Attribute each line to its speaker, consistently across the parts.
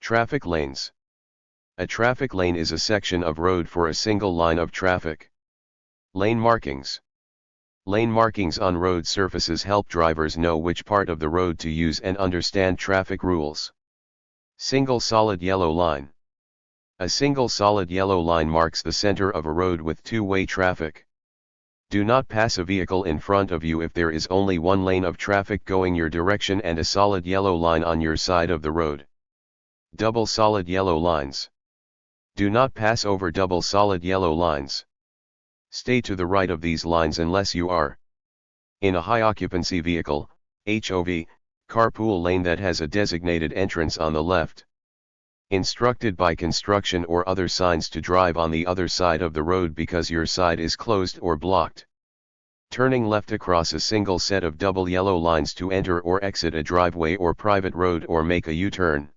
Speaker 1: Traffic lanes. A traffic lane is a section of road for a single line of traffic. Lane markings. Lane markings on road surfaces help drivers know which part of the road to use and understand traffic rules. Single solid yellow line. A single solid yellow line marks the center of a road with two-way traffic. Do not pass a vehicle in front of you if there is only one lane of traffic going your direction and a solid yellow line on your side of the road. Double solid yellow lines. Do not pass over double solid yellow lines. Stay to the right of these lines unless you are in a high-occupancy vehicle, HOV, carpool lane that has a designated entrance on the left. Instructed by construction or other signs to drive on the other side of the road because your side is closed or blocked. Turning left across a single set of double yellow lines to enter or exit a driveway or private road or make a U-turn.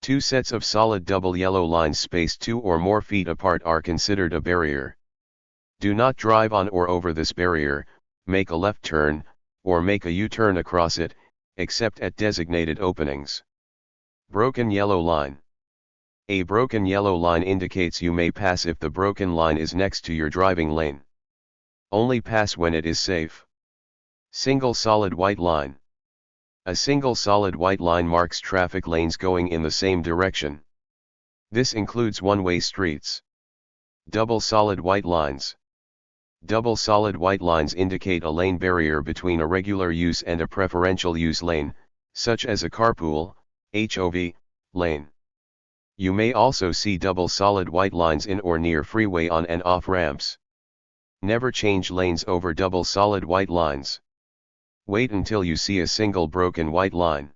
Speaker 1: Two sets of solid double yellow lines spaced 2 or more feet apart are considered a barrier. Do not drive on or over this barrier, make a left turn, or make a U-turn across it, except at designated openings. Broken yellow line. A broken yellow line indicates you may pass if the broken line is next to your driving lane. Only pass when it is safe. Single solid white line. A single solid white line marks traffic lanes going in the same direction. This includes one-way streets. Double solid white lines. Double solid white lines indicate a lane barrier between a regular use and a preferential use lane, such as a carpool, HOV, lane. You may also see double solid white lines in or near freeway on and off ramps. Never change lanes over double solid white lines. Wait until you see a single broken white line.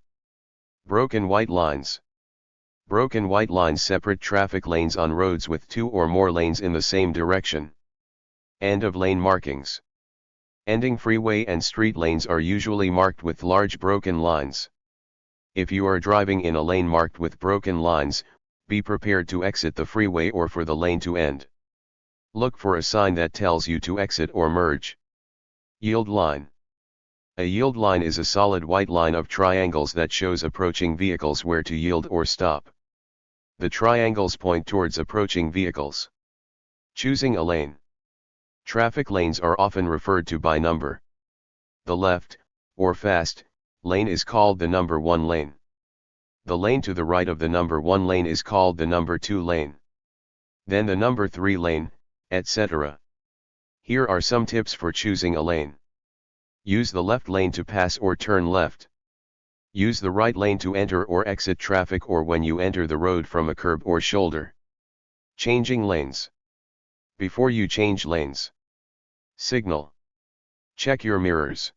Speaker 1: Broken white lines. Broken white lines separate traffic lanes on roads with 2 or more lanes in the same direction. End of lane markings. Ending freeway and street lanes are usually marked with large broken lines. If you are driving in a lane marked with broken lines, be prepared to exit the freeway or for the lane to end. Look for a sign that tells you to exit or merge. Yield line. A yield line is a solid white line of triangles that shows approaching vehicles where to yield or stop. The triangles point towards approaching vehicles. Choosing a lane. Traffic lanes are often referred to by number. The left, or fast, lane is called the number 1 lane. The lane to the right of the number 1 lane is called the number 2 lane. Then the number 3 lane, etc. Here are some tips for choosing a lane. Use the left lane to pass or turn left. Use the right lane to enter or exit traffic or when you enter the road from a curb or shoulder. Changing lanes. Before you change lanes. Signal. Check your mirrors.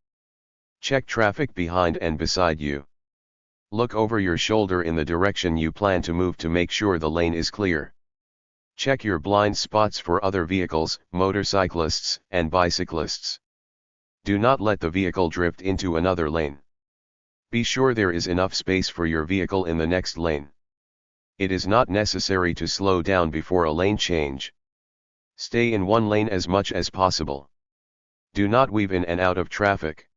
Speaker 1: Check traffic behind and beside you. Look over your shoulder in the direction you plan to move to make sure the lane is clear. Check your blind spots for other vehicles, motorcyclists, and bicyclists. Do not let the vehicle drift into another lane. Be sure there is enough space for your vehicle in the next lane. It is not necessary to slow down before a lane change. Stay in one lane as much as possible. Do not weave in and out of traffic.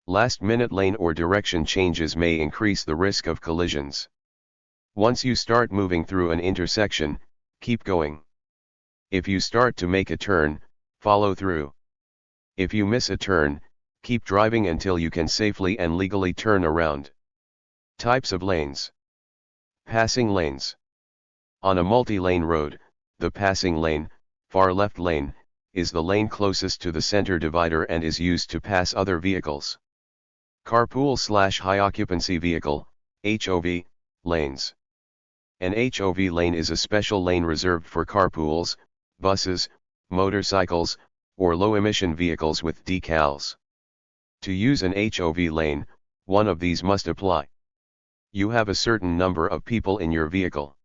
Speaker 1: Last-minute lane or direction changes may increase the risk of collisions. Once you start moving through an intersection, keep going. If you start to make a turn, follow through. If you miss a turn, keep driving until you can safely and legally turn around. Types of lanes. Passing lanes. On a multi-lane road, the passing lane, far left lane, is the lane closest to the center divider and is used to pass other vehicles. Carpool/high occupancy vehicle, HOV, lanes. An HOV lane is a special lane reserved for carpools, buses, motorcycles, or low-emission vehicles with decals. To use an HOV lane, one of these must apply. You have a certain number of people in your vehicle.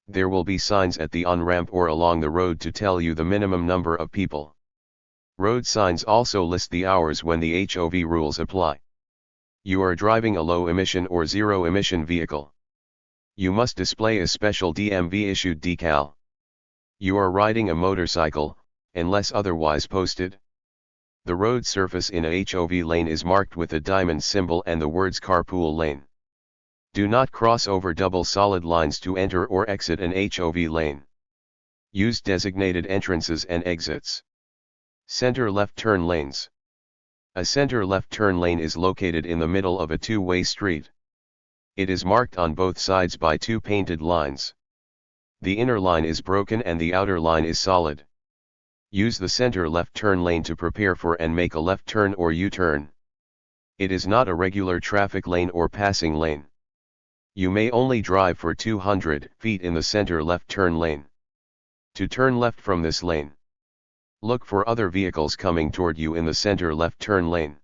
Speaker 1: There will be signs at the on-ramp or along the road to tell you the minimum number of people. Road signs also list the hours when the HOV rules apply. You are driving a low-emission or zero-emission vehicle. You must display a special DMV-issued decal. You are riding a motorcycle, unless otherwise posted. The road surface in a HOV lane is marked with a diamond symbol and the words carpool lane. Do not cross over double solid lines to enter or exit an HOV lane. Use designated entrances and exits. Center left turn lanes. A center left turn lane is located in the middle of a two-way street. It is marked on both sides by two painted lines. The inner line is broken and the outer line is solid. Use the center left turn lane to prepare for and make a left turn or U-turn. It is not a regular traffic lane or passing lane. You may only drive for 200 feet in the center left turn lane. To turn left from this lane, look for other vehicles coming toward you in the center left turn lane.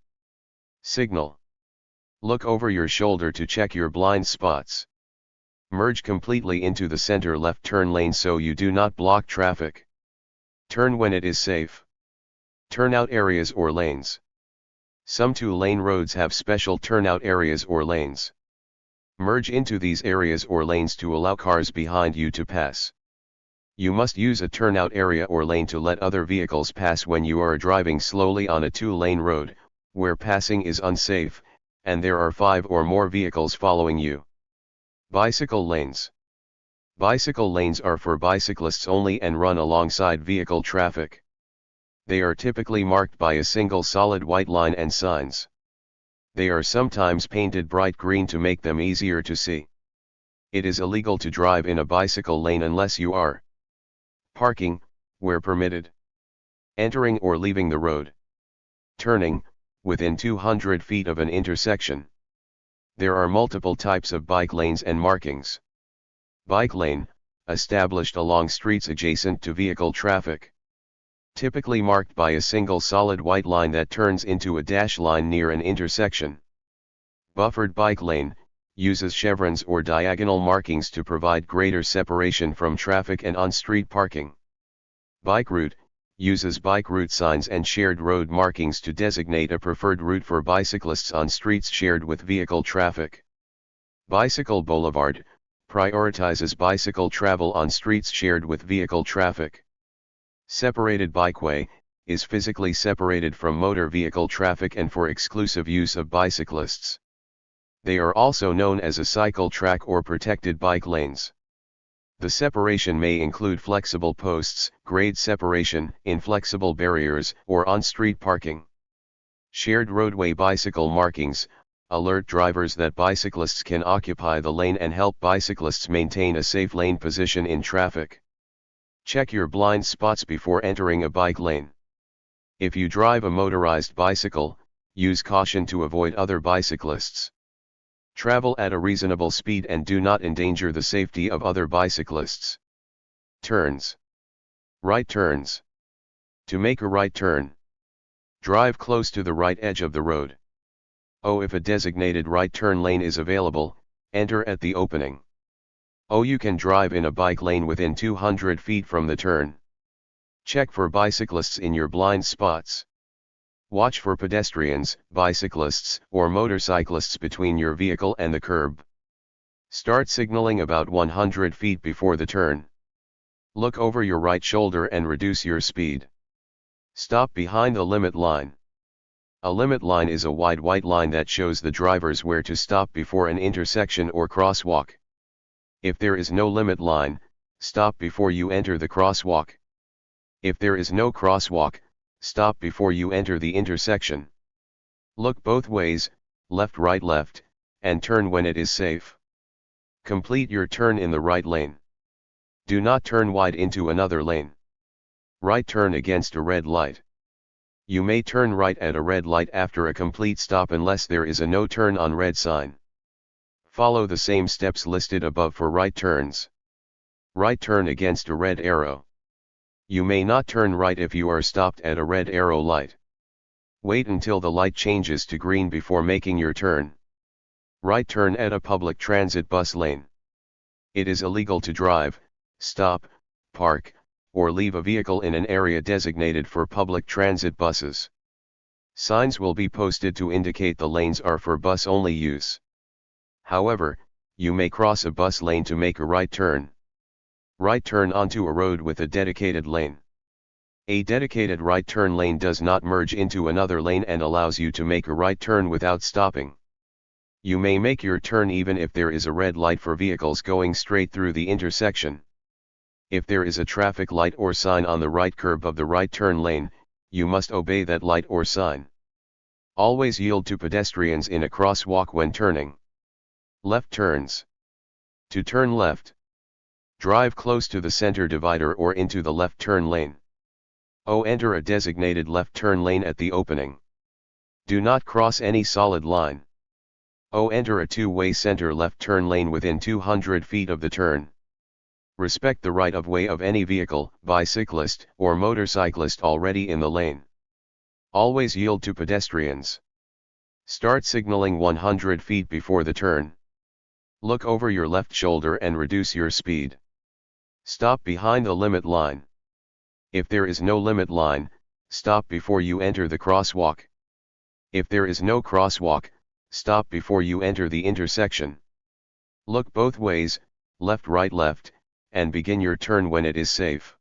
Speaker 1: Signal. Look over your shoulder to check your blind spots. Merge completely into the center left turn lane so you do not block traffic. Turn when it is safe. Turnout areas or lanes. Some two-lane roads have special turnout areas or lanes. Merge into these areas or lanes to allow cars behind you to pass. You must use a turnout area or lane to let other vehicles pass when you are driving slowly on a two-lane road, where passing is unsafe, and there are 5 or more vehicles following you. Bicycle lanes. Bicycle lanes are for bicyclists only and run alongside vehicle traffic. They are typically marked by a single solid white line and signs. They are sometimes painted bright green to make them easier to see. It is illegal to drive in a bicycle lane unless you are parking, where permitted, entering or leaving the road, turning, within 200 feet of an intersection. There are multiple types of bike lanes and markings. Bike lane, established along streets adjacent to vehicle traffic. Typically marked by a single solid white line that turns into a dash line near an intersection. Buffered bike lane, uses chevrons or diagonal markings to provide greater separation from traffic and on-street parking. Bike route, uses bike route signs and shared road markings to designate a preferred route for bicyclists on streets shared with vehicle traffic. Bicycle boulevard, prioritizes bicycle travel on streets shared with vehicle traffic. Separated bikeway, is physically separated from motor vehicle traffic and for exclusive use of bicyclists. They are also known as a cycle track or protected bike lanes. The separation may include flexible posts, grade separation, inflexible barriers, or on-street parking. Shared roadway bicycle markings, alert drivers that bicyclists can occupy the lane and help bicyclists maintain a safe lane position in traffic. Check your blind spots before entering a bike lane. If you drive a motorized bicycle, use caution to avoid other bicyclists. Travel at a reasonable speed and do not endanger the safety of other bicyclists. Turns. Right turns. To make a right turn, drive close to the right edge of the road. If a designated right turn lane is available, enter at the opening. You can drive in a bike lane within 200 feet from the turn. Check for bicyclists in your blind spots. Watch for pedestrians, bicyclists, or motorcyclists between your vehicle and the curb. Start signaling about 100 feet before the turn. Look over your right shoulder and reduce your speed. Stop behind the limit line. A limit line is a wide white line that shows the drivers where to stop before an intersection or crosswalk. If there is no limit line, stop before you enter the crosswalk. If there is no crosswalk, stop before you enter the intersection. Look both ways, left, and turn when it is safe. Complete your turn in the right lane. Do not turn wide into another lane. Right turn against a red light. You may turn right at a red light after a complete stop unless there is a no turn on red sign. Follow the same steps listed above for right turns. Right turn against a red arrow. You may not turn right if you are stopped at a red arrow light. Wait until the light changes to green before making your turn. Right turn at a public transit bus lane. It is illegal to drive, stop, park, or leave a vehicle in an area designated for public transit buses. Signs will be posted to indicate the lanes are for bus-only use. However, you may cross a bus lane to make a right turn. Right turn onto a road with a dedicated lane. A dedicated right turn lane does not merge into another lane and allows you to make a right turn without stopping. You may make your turn even if there is a red light for vehicles going straight through the intersection. If there is a traffic light or sign on the right curb of the right turn lane, you must obey that light or sign. Always yield to pedestrians in a crosswalk when turning. Left turns. To turn left, drive close to the center divider or into the left turn lane. Enter a designated left turn lane at the opening. Do not cross any solid line. Enter a two-way center left turn lane within 200 feet of the turn. Respect the right-of-way of any vehicle, bicyclist, or motorcyclist already in the lane. Always yield to pedestrians. Start signaling 100 feet before the turn. Look over your left shoulder and reduce your speed. Stop behind the limit line. If there is no limit line, stop before you enter the crosswalk. If there is no crosswalk, stop before you enter the intersection. Look both ways, left, and begin your turn when it is safe.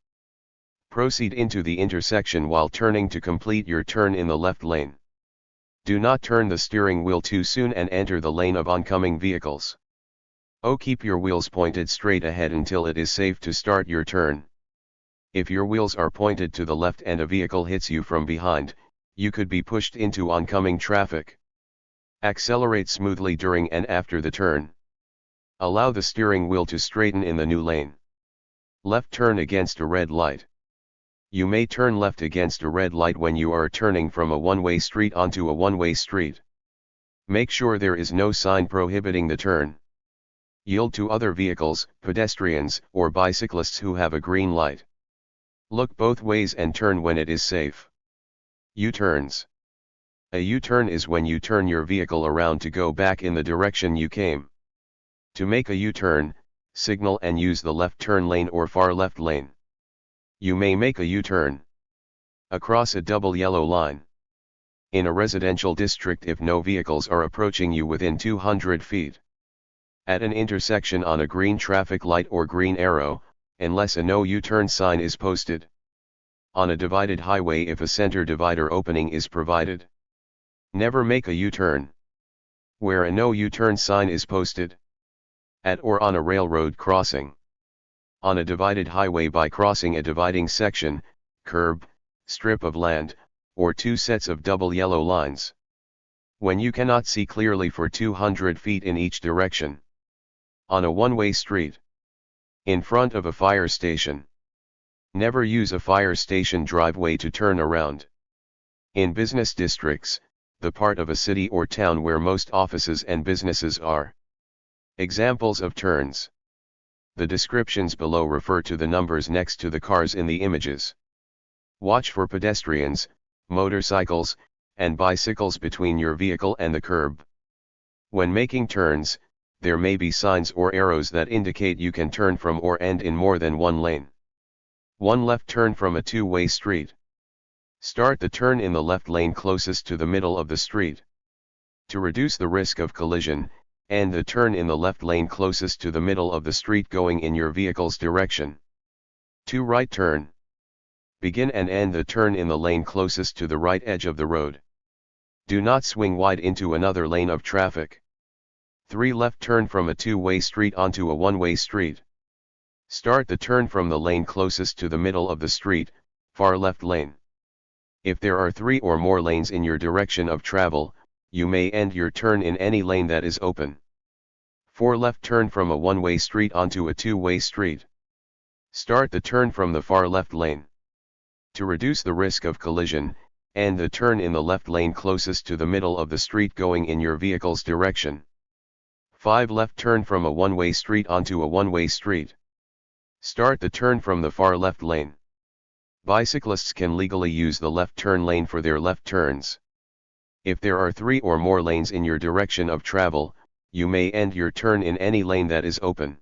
Speaker 1: Proceed into the intersection while turning to complete your turn in the left lane. Do not turn the steering wheel too soon and enter the lane of oncoming vehicles. Keep your wheels pointed straight ahead until it is safe to start your turn. If your wheels are pointed to the left and a vehicle hits you from behind, you could be pushed into oncoming traffic. Accelerate smoothly during and after the turn. Allow the steering wheel to straighten in the new lane. Left turn against a red light. You may turn left against a red light when you are turning from a one-way street onto a one-way street. Make sure there is no sign prohibiting the turn. Yield to other vehicles, pedestrians, or bicyclists who have a green light. Look both ways and turn when it is safe. U-turns. A U-turn is when you turn your vehicle around to go back in the direction you came. To make a U-turn, signal and use the left turn lane or far left lane. You may make a U-turn across a double yellow line. In a residential district if no vehicles are approaching you within 200 feet. At an intersection on a green traffic light or green arrow, unless a no U-turn sign is posted. On a divided highway if a center divider opening is provided. Never make a U-turn where a no U-turn sign is posted. At or on a railroad crossing. On a divided highway by crossing a dividing section, curb, strip of land, or two sets of double yellow lines. When you cannot see clearly for 200 feet in each direction. On a one-way street. In front of a fire station. Never use a fire station driveway to turn around. In business districts, the part of a city or town where most offices and businesses are. Examples of turns. The descriptions below refer to the numbers next to the cars in the images. Watch for pedestrians, motorcycles, and bicycles between your vehicle and the curb. When making turns, there may be signs or arrows that indicate you can turn from or end in more than one lane. One left turn from a two-way street. Start the turn in the left lane closest to the middle of the street. To reduce the risk of collision, end the turn in the left lane closest to the middle of the street going in your vehicle's direction. 2 right turn. Begin and end the turn in the lane closest to the right edge of the road. Do not swing wide into another lane of traffic. 3 left turn from a two-way street onto a one-way street. Start the turn from the lane closest to the middle of the street, far left lane. If there are 3 or more lanes in your direction of travel, you may end your turn in any lane that is open. 4 left turn from a one-way street onto a two-way street. Start the turn from the far left lane. To reduce the risk of collision, end the turn in the left lane closest to the middle of the street going in your vehicle's direction. 5 left turn from a one-way street onto a one-way street. Start the turn from the far left lane. Bicyclists can legally use the left turn lane for their left turns. If there are 3 or more lanes in your direction of travel, you may end your turn in any lane that is open.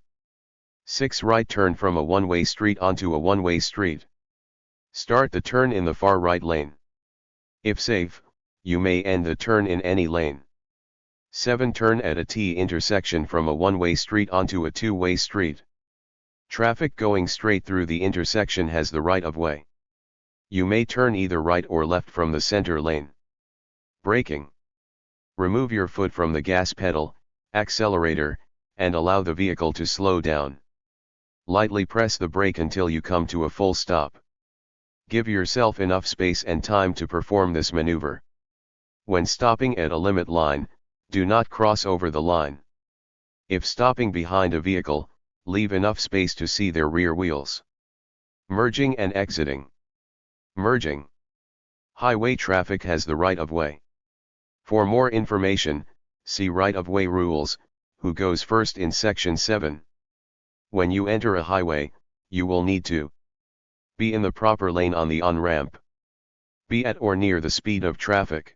Speaker 1: 6 right turn from a one-way street onto a one-way street. Start the turn in the far right lane. If safe, you may end the turn in any lane. 7 turn at a T intersection from a one-way street onto a two-way street. Traffic going straight through the intersection has the right of way. You may turn either right or left from the center lane. Braking. Remove your foot from the gas pedal, accelerator, and allow the vehicle to slow down. Lightly press the brake until you come to a full stop. Give yourself enough space and time to perform this maneuver. When stopping at a limit line, do not cross over the line. If stopping behind a vehicle, leave enough space to see their rear wheels. Merging and exiting. Merging. Highway traffic has the right of way. For more information, see right of way rules, who goes first in section 7. When you enter a highway, you will need to be in the proper lane on the on-ramp. Be at or near the speed of traffic.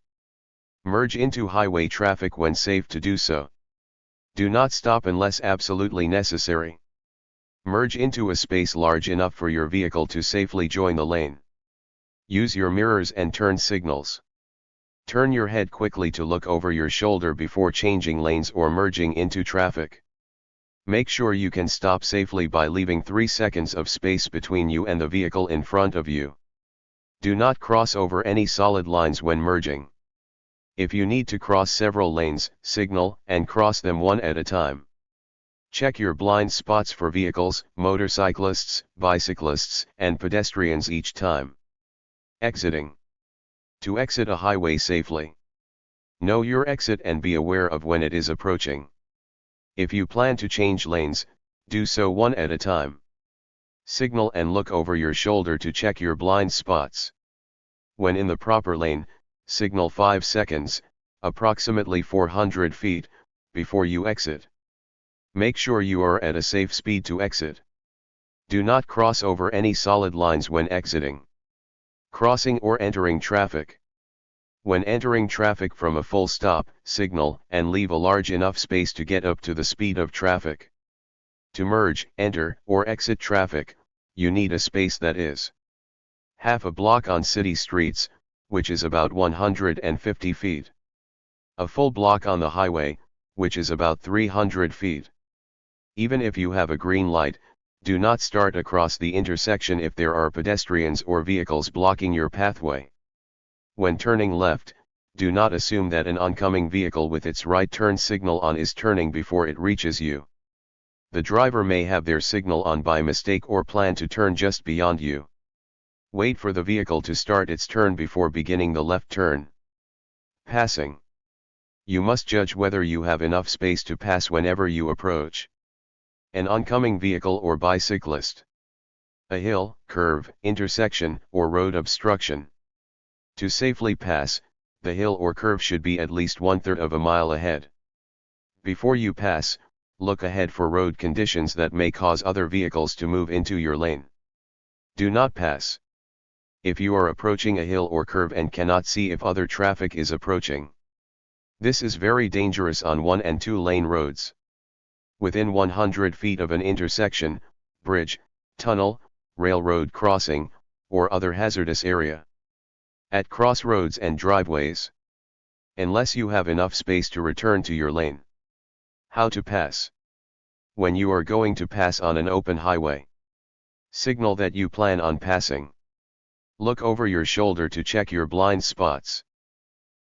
Speaker 1: Merge into highway traffic when safe to do so. Do not stop unless absolutely necessary. Merge into a space large enough for your vehicle to safely join the lane. Use your mirrors and turn signals. Turn your head quickly to look over your shoulder before changing lanes or merging into traffic. Make sure you can stop safely by leaving 3 seconds of space between you and the vehicle in front of you. Do not cross over any solid lines when merging. If you need to cross several lanes, signal and cross them one at a time. Check your blind spots for vehicles, motorcyclists, bicyclists, and pedestrians each time. Exiting. To exit a highway safely. Know your exit and be aware of when it is approaching. If you plan to change lanes, do so one at a time. Signal and look over your shoulder to check your blind spots. When in the proper lane, signal 5 seconds, approximately 400 feet, before you exit. Make sure you are at a safe speed to exit. Do not cross over any solid lines when exiting. Crossing or entering traffic. When entering traffic from a full stop, signal and leave a large enough space to get up to the speed of traffic. To merge, enter, or exit traffic, you need a space that is half a block on city streets, which is about 150 feet. A full block on the highway, which is about 300 feet. Even if you have a green light, do not start across the intersection if there are pedestrians or vehicles blocking your pathway. When turning left, do not assume that an oncoming vehicle with its right turn signal on is turning before it reaches you. The driver may have their signal on by mistake or plan to turn just beyond you. Wait for the vehicle to start its turn before beginning the left turn. Passing. You must judge whether you have enough space to pass whenever you approach an oncoming vehicle or bicyclist. A hill, curve, intersection, or road obstruction. To safely pass, the hill or curve should be at least 1/3 of a mile ahead. Before you pass, look ahead for road conditions that may cause other vehicles to move into your lane. Do not pass. If you are approaching a hill or curve and cannot see if other traffic is approaching. This is very dangerous on 1- and 2-lane roads. Within 100 feet of an intersection, bridge, tunnel, railroad crossing, or other hazardous area. At crossroads and driveways. Unless you have enough space to return to your lane. How to pass. When you are going to pass on an open highway. Signal that you plan on passing. Look over your shoulder to check your blind spots.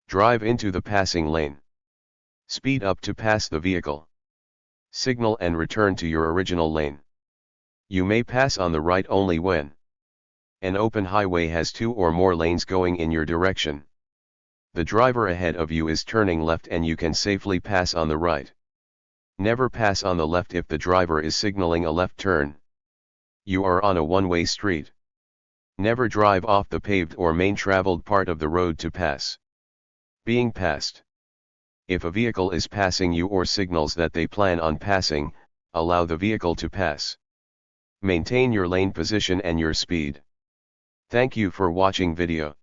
Speaker 1: Drive into the passing lane. Speed up to pass the vehicle. Signal and return to your original lane. You may pass on the right only when an open highway has 2 or more lanes going in your direction. The driver ahead of you is turning left and you can safely pass on the right. Never pass on the left if the driver is signaling a left turn. You are on a one-way street. Never drive off the paved or main traveled part of the road to pass. Being passed. If a vehicle is passing you or signals that they plan on passing, allow the vehicle to pass. Maintain your lane position and your speed. Thank you for watching video.